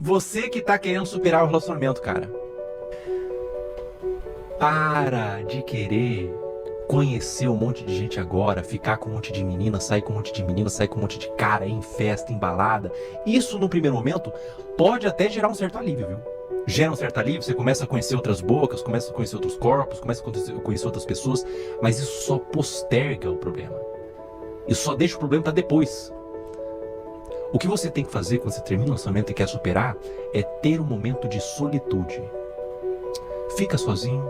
Você que tá querendo superar o relacionamento, cara. Para de querer conhecer um monte de gente agora, ficar com um monte de menina, sair com um monte de menina, sair com um monte de cara, ir em festa, em balada. Isso, no primeiro momento, pode até gerar um certo alívio, viu? Gera um certo alívio, você começa a conhecer outras bocas, começa a conhecer outros corpos, começa a conhecer outras pessoas, mas isso só posterga o problema. Isso só deixa o problema para depois. O que você tem que fazer quando você termina o relacionamento e quer superar é ter um momento de solitude. Fica sozinho,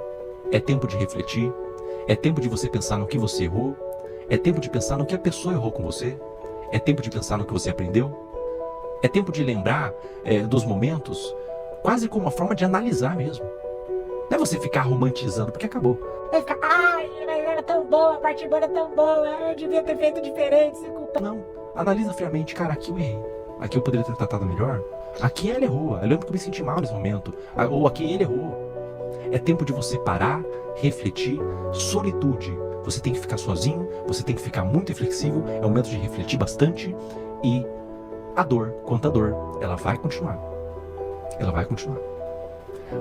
é tempo de refletir, é tempo de você pensar no que você errou, é tempo de pensar no que a pessoa errou com você, é tempo de pensar no que você aprendeu, é tempo de lembrar dos momentos, quase como uma forma de analisar mesmo. Não é você ficar romantizando, porque acabou. Vai ficar, ai, mas era tão boa, a parte boa era tão boa, eu devia ter feito diferente, se culpa. Não, analisa friamente, cara, aqui eu errei, aqui eu poderia ter tratado melhor, aqui ela errou, eu lembro que eu me senti mal nesse momento, ou aqui ele errou. É tempo de você parar, refletir, solitude. Você tem que ficar sozinho, você tem que ficar muito reflexivo, é o momento de refletir bastante e a dor, quanto a dor, ela vai continuar. Ela vai continuar.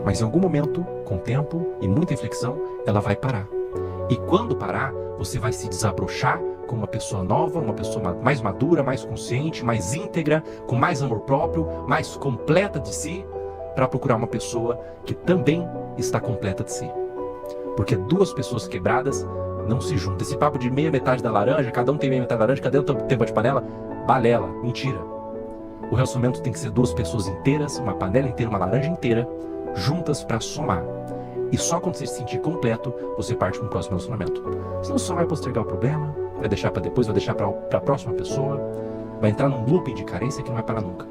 Mas em algum momento, com tempo e muita reflexão, ela vai parar. E quando parar, você vai se desabrochar como uma pessoa nova, uma pessoa mais madura, mais consciente, mais íntegra, com mais amor próprio, mais completa de si, para procurar uma pessoa que também está completa de si. Porque duas pessoas quebradas não se juntam. Esse papo de meia metade da laranja, cada um tem meia metade da laranja, cada um tem tampa de panela, balela, mentira. O relacionamento tem que ser duas pessoas inteiras, uma panela inteira, uma laranja inteira, juntas para somar. E só quando você se sentir completo, você parte para um próximo relacionamento. Senão só vai postergar o problema, vai deixar para depois, vai deixar para a próxima pessoa, vai entrar num looping de carência que não vai parar nunca.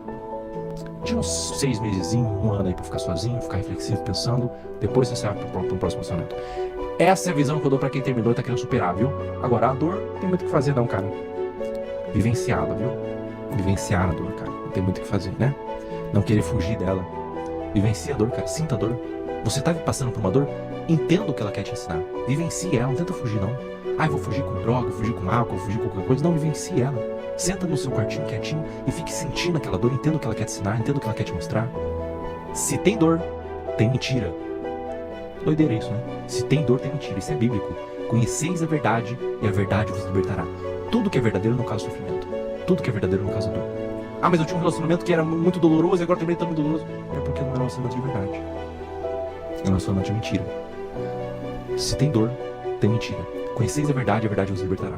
Tira uns 6 meses, um ano aí pra ficar sozinho, ficar reflexivo, pensando. Depois você sai para um próximo relacionamento. Essa é a visão que eu dou pra quem terminou e tá querendo superar, viu? Agora, a dor não tem muito o que fazer não, cara. Vivenciá-la, viu? Vivenciar a dor, cara. Não tem muito o que fazer, né? Não querer fugir dela. Vivencia a dor, cara. Sinta a dor. Você tá passando por uma dor, entenda o que ela quer te ensinar. Vivencie ela, não tenta fugir não. Ah, eu vou fugir com droga, vou fugir com álcool, vou fugir com qualquer coisa. Não, vivencie ela. Senta no seu quartinho quietinho e fique sentindo aquela dor, entenda o que ela quer te ensinar, entenda o que ela quer te mostrar. Se tem dor, tem mentira. Doideira isso, né? Se tem dor, tem mentira. Isso é bíblico. Conheceis a verdade e a verdade vos libertará. Tudo que é verdadeiro não causa sofrimento. Tudo que é verdadeiro não causa dor. Ah, mas eu tinha um relacionamento que era muito doloroso e agora também tá muito doloroso. É porque não é um relacionamento de verdade. É um relacionamento de mentira. Se tem dor, tem mentira. Conheceis a verdade vos libertará.